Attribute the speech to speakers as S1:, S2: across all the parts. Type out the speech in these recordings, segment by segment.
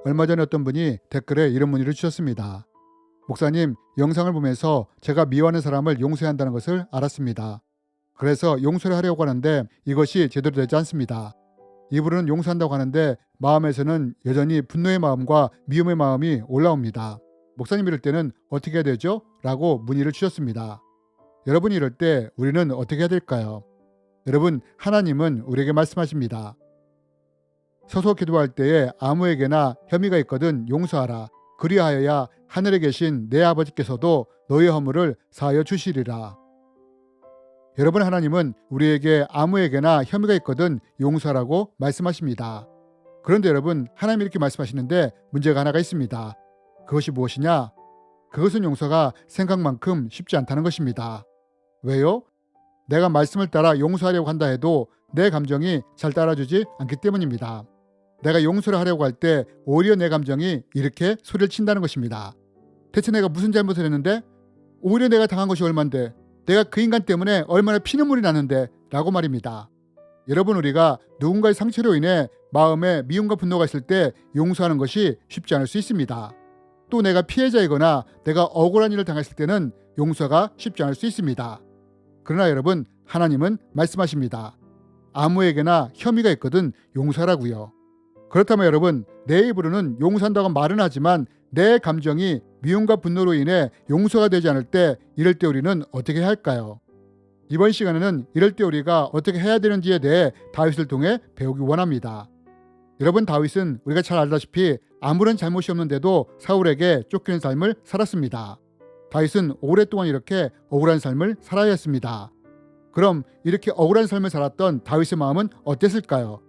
S1: 얼마 전에 어떤 분이 댓글에 이런 문의를 주셨습니다. 목사님, 영상을 보면서 제가 미워하는 사람을 용서해야 한다는 것을 알았습니다. 그래서 용서를 하려고 하는데 이것이 제대로 되지 않습니다. 입으로는 용서한다고 하는데 마음에서는 여전히 분노의 마음과 미움의 마음이 올라옵니다. 목사님, 이럴 때는 어떻게 해야 되죠? 라고 문의를 주셨습니다. 여러분이 이럴 때 우리는 어떻게 해야 될까요? 여러분, 하나님은 우리에게 말씀하십니다. 서서 기도할 때에 아무에게나 혐의가 있거든 용서하라. 그리하여야 하늘에 계신 내 아버지께서도 너의 허물을 사하여 주시리라. 여러분, 하나님은 우리에게 아무에게나 혐의가 있거든 용서하라고 말씀하십니다. 그런데 여러분, 하나님이 이렇게 말씀하시는데 문제가 하나가 있습니다. 그것이 무엇이냐? 그것은 용서가 생각만큼 쉽지 않다는 것입니다. 왜요? 내가 말씀을 따라 용서하려고 한다 해도 내 감정이 잘 따라주지 않기 때문입니다. 내가 용서를 하려고 할 때 오히려 내 감정이 이렇게 소리를 친다는 것입니다. 대체 내가 무슨 잘못을 했는데? 오히려 내가 당한 것이 얼만데? 내가 그 인간 때문에 얼마나 피눈물이 나는데? 라고 말입니다. 여러분, 우리가 누군가의 상처로 인해 마음에 미움과 분노가 있을 때 용서하는 것이 쉽지 않을 수 있습니다. 또 내가 피해자이거나 내가 억울한 일을 당했을 때는 용서가 쉽지 않을 수 있습니다. 그러나 여러분, 하나님은 말씀하십니다. 아무에게나 혐의가 있거든 용서하라고요. 그렇다면 여러분, 내 입으로는 용서한다고 말은 하지만 내 감정이 미움과 분노로 인해 용서가 되지 않을 때, 이럴 때 우리는 어떻게 해야 할까요? 이번 시간에는 이럴 때 우리가 어떻게 해야 되는지에 대해 다윗을 통해 배우기 원합니다. 여러분, 다윗은 우리가 잘 알다시피 아무런 잘못이 없는데도 사울에게 쫓기는 삶을 살았습니다. 다윗은 오랫동안 이렇게 억울한 삶을 살아야 했습니다. 그럼 이렇게 억울한 삶을 살았던 다윗의 마음은 어땠을까요?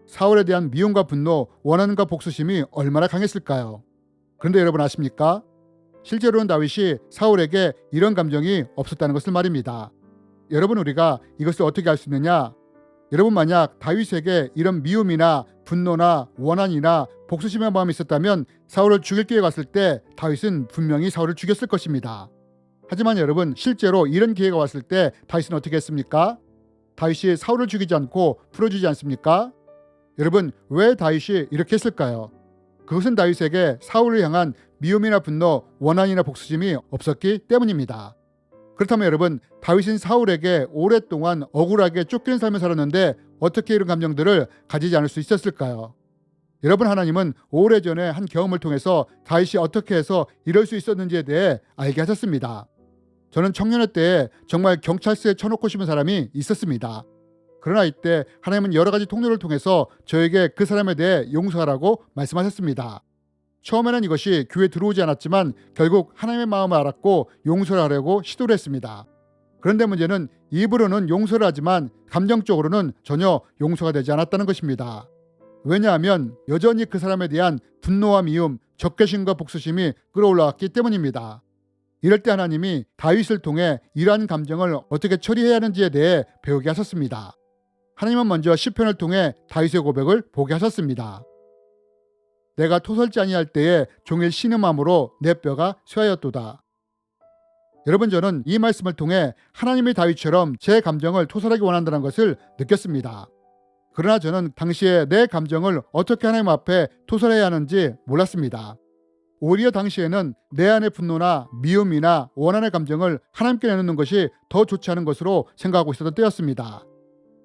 S1: 사울에 대한 미움과 분노, 원한과 복수심이 얼마나 강했을까요? 그런데 여러분 아십니까? 실제로는 다윗이 사울에게 이런 감정이 없었다는 것을 말입니다. 여러분, 우리가 이것을 어떻게 알 수 있느냐? 여러분, 만약 다윗에게 이런 미움이나 분노나 원한이나 복수심의 마음이 있었다면 사울을 죽일 기회가 왔을 때 다윗은 분명히 사울을 죽였을 것입니다. 하지만 여러분, 실제로 이런 기회가 왔을 때 다윗은 어떻게 했습니까? 다윗이 사울을 죽이지 않고 풀어주지 않습니까? 여러분, 왜 다윗이 이렇게 했을까요? 그것은 다윗에게 사울을 향한 미움이나 분노, 원한이나 복수심이 없었기 때문입니다. 그렇다면 여러분, 다윗은 사울에게 오랫동안 억울하게 쫓기는 삶을 살았는데 어떻게 이런 감정들을 가지지 않을 수 있었을까요? 여러분, 하나님은 오래전에 한 경험을 통해서 다윗이 어떻게 해서 이럴 수 있었는지에 대해 알게 하셨습니다. 저는 청년의 때에 정말 경찰서에 쳐놓고 싶은 사람이 있었습니다. 그러나 이때 하나님은 여러 가지 통로를 통해서 저에게 그 사람에 대해 용서하라고 말씀하셨습니다. 처음에는 이것이 귀에 들어오지 않았지만 결국 하나님의 마음을 알았고 용서를 하려고 시도를 했습니다. 그런데 문제는 입으로는 용서를 하지만 감정적으로는 전혀 용서가 되지 않았다는 것입니다. 왜냐하면 여전히 그 사람에 대한 분노와 미움, 적개심과 복수심이 끌어올라왔기 때문입니다. 이럴 때 하나님이 다윗을 통해 이러한 감정을 어떻게 처리해야 하는지에 대해 배우게 하셨습니다. 하나님은 먼저 시편을 통해 다윗의 고백을 보게 하셨습니다. 내가 토설지 아니할 때에 종일 신음함으로 내 뼈가 쇠하였도다. 여러분, 저는 이 말씀을 통해 하나님의 다윗처럼 제 감정을 토설하기 원한다는 것을 느꼈습니다. 그러나 저는 당시에 내 감정을 어떻게 하나님 앞에 토설해야 하는지 몰랐습니다. 오히려 당시에는 내 안의 분노나 미움이나 원한의 감정을 하나님께 내놓는 것이 더 좋지 않은 것으로 생각하고 있었던 때였습니다.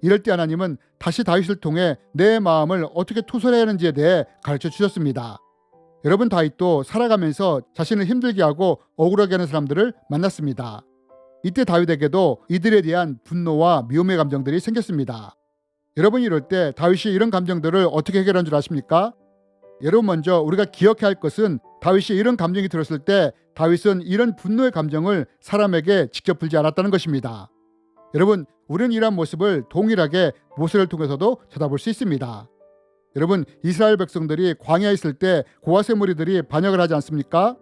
S1: 이럴 때 하나님은 다시 다윗을 통해 내 마음을 어떻게 토설해야 하는지에 대해 가르쳐 주셨습니다. 여러분, 다윗도 살아가면서 자신을 힘들게 하고 억울하게 하는 사람들을 만났습니다. 이때 다윗에게도 이들에 대한 분노와 미움의 감정들이 생겼습니다. 여러분, 이럴 때 다윗이 이런 감정들을 어떻게 해결한 줄 아십니까? 여러분, 먼저 우리가 기억해야 할 것은 다윗이 이런 감정이 들었을 때 다윗은 이런 분노의 감정을 사람에게 직접 풀지 않았다는 것입니다. 여러분, 우리는 이러한 모습을 동일하게 모세를 통해서도 쳐다볼 수 있습니다. 여러분, 이스라엘 백성들이 광야에 있을 때 고아세 무리들이 반역을 하지 않습니까?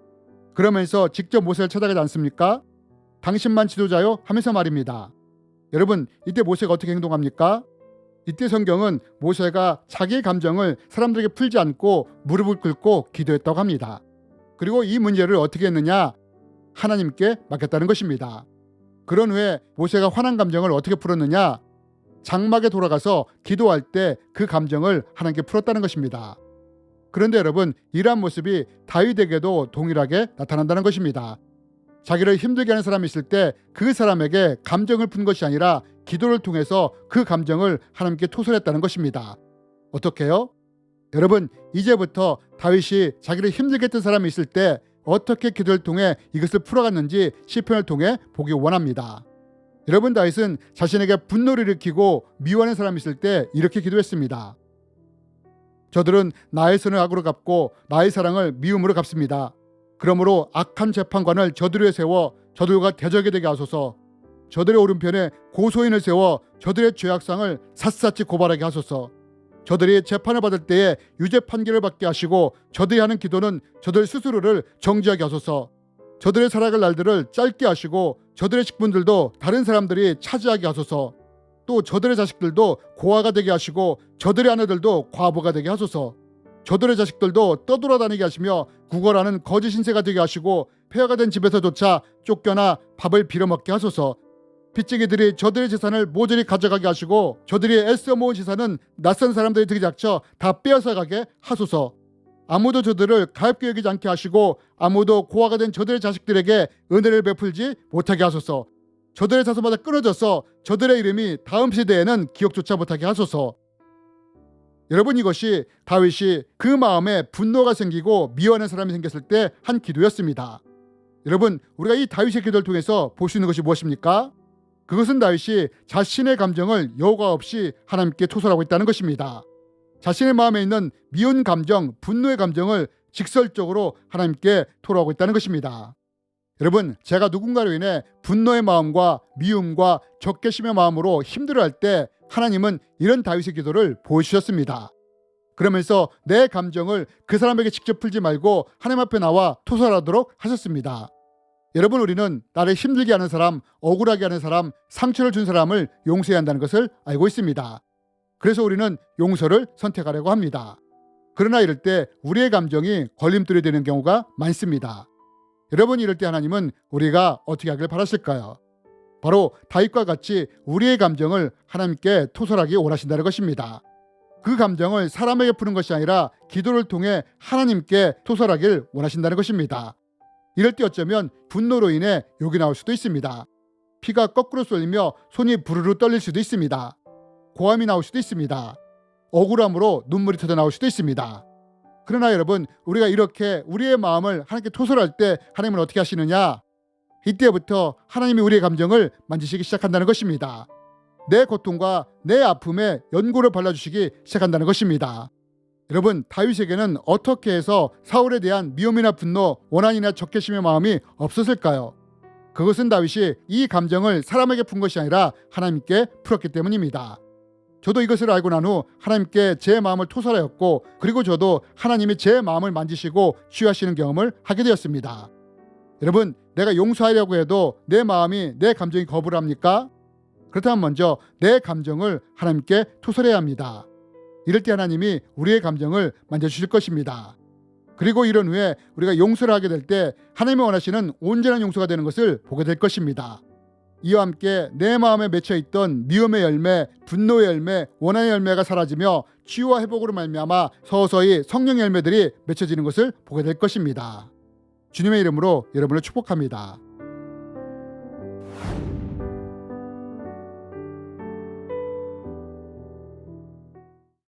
S1: 그러면서 직접 모세를 찾아가지 않습니까? 당신만 지도자요 하면서 말입니다. 여러분, 이때 모세가 어떻게 행동합니까? 이때 성경은 모세가 자기의 감정을 사람들에게 풀지 않고 무릎을 꿇고 기도했다고 합니다. 그리고 이 문제를 어떻게 했느냐? 하나님께 맡겼다는 것입니다. 그런 후에 모세가 화난 감정을 어떻게 풀었느냐? 장막에 돌아가서 기도할 때 그 감정을 하나님께 풀었다는 것입니다. 그런데 여러분, 이러한 모습이 다윗에게도 동일하게 나타난다는 것입니다. 자기를 힘들게 하는 사람이 있을 때 그 사람에게 감정을 푼 것이 아니라 기도를 통해서 그 감정을 하나님께 토설했다는 것입니다. 어떻게요? 여러분, 이제부터 다윗이 자기를 힘들게 했던 사람이 있을 때 어떻게 기도를 통해 이것을 풀어갔는지 시편을 통해 보기 원합니다. 여러분, 다윗은 자신에게 분노를 일으키고 미워하는 사람이 있을 때 이렇게 기도했습니다. 저들은 나의 선을 악으로 갚고 나의 사랑을 미움으로 갚습니다. 그러므로 악한 재판관을 저들 위에 세워 저들과 대적이 되게 하소서. 저들의 오른편에 고소인을 세워 저들의 죄악상을 샅샅이 고발하게 하소서. 저들이 재판을 받을 때에 유죄 판결을 받게 하시고 저들이 하는 기도는 저들 스스로를 정죄하게 하소서. 저들의 살아갈 날들을 짧게 하시고 저들의 식분들도 다른 사람들이 차지하게 하소서. 또 저들의 자식들도 고아가 되게 하시고 저들의 아내들도 과부가 되게 하소서. 저들의 자식들도 떠돌아다니게 하시며 구걸하는 거짓 신세가 되게 하시고 폐허가 된 집에서조차 쫓겨나 밥을 빌어먹게 하소서. 빚쟁이들이 저들의 재산을 모조리 가져가게 하시고 저들이 애써 모은 재산은 낯선 사람들이 들이닥쳐 다 빼앗아가게 하소서. 아무도 저들을 가엾게 여기지 않게 하시고 아무도 고아가 된 저들의 자식들에게 은혜를 베풀지 못하게 하소서. 저들의 자손마다 끊어져서 저들의 이름이 다음 세대에는 기억조차 못하게 하소서. 여러분, 이것이 다윗이 그 마음에 분노가 생기고 미워하는 사람이 생겼을 때 한 기도였습니다. 여러분, 우리가 이 다윗의 기도를 통해서 볼 수 있는 것이 무엇입니까? 그것은 다윗이 자신의 감정을 여과 없이 하나님께 토설하고 있다는 것입니다. 자신의 마음에 있는 미운 감정, 분노의 감정을 직설적으로 하나님께 토로하고 있다는 것입니다. 여러분, 제가 누군가로 인해 분노의 마음과 미움과 적개심의 마음으로 힘들어할 때 하나님은 이런 다윗의 기도를 보여주셨습니다. 그러면서 내 감정을 그 사람에게 직접 풀지 말고 하나님 앞에 나와 토설하도록 하셨습니다. 여러분, 우리는 나를 힘들게 하는 사람, 억울하게 하는 사람, 상처를 준 사람을 용서해야 한다는 것을 알고 있습니다. 그래서 우리는 용서를 선택하려고 합니다. 그러나 이럴 때 우리의 감정이 걸림돌이 되는 경우가 많습니다. 여러분, 이럴 때 하나님은 우리가 어떻게 하길 바라실까요? 바로 다윗과 같이 우리의 감정을 하나님께 토설하기 원하신다는 것입니다. 그 감정을 사람에게 푸는 것이 아니라 기도를 통해 하나님께 토설하길 원하신다는 것입니다. 이럴 때 어쩌면 분노로 인해 욕이 나올 수도 있습니다. 피가 거꾸로 쏠리며 손이 부르르 떨릴 수도 있습니다. 고함이 나올 수도 있습니다. 억울함으로 눈물이 터져 나올 수도 있습니다. 그러나 여러분, 우리가 이렇게 우리의 마음을 하나님께 토설할 때 하나님은 어떻게 하시느냐? 이때부터 하나님이 우리의 감정을 만지시기 시작한다는 것입니다. 내 고통과 내 아픔에 연고를 발라주시기 시작한다는 것입니다. 여러분, 다윗에게는 어떻게 해서 사울에 대한 미움이나 분노, 원한이나 적개심의 마음이 없었을까요? 그것은 다윗이 이 감정을 사람에게 푼 것이 아니라 하나님께 풀었기 때문입니다. 저도 이것을 알고 난 후 하나님께 제 마음을 토설하였고, 그리고 저도 하나님이 제 마음을 만지시고 치유하시는 경험을 하게 되었습니다. 여러분, 내가 용서하려고 해도 내 마음이, 내 감정이 거부를 합니까? 그렇다면 먼저 내 감정을 하나님께 토설해야 합니다. 이럴 때 하나님이 우리의 감정을 만져주실 것입니다. 그리고 이런 후에 우리가 용서를 하게 될 때 하나님이 원하시는 온전한 용서가 되는 것을 보게 될 것입니다. 이와 함께 내 마음에 맺혀있던 미움의 열매, 분노의 열매, 원한의 열매가 사라지며 치유와 회복으로 말미암아 서서히 성령의 열매들이 맺혀지는 것을 보게 될 것입니다. 주님의 이름으로 여러분을 축복합니다.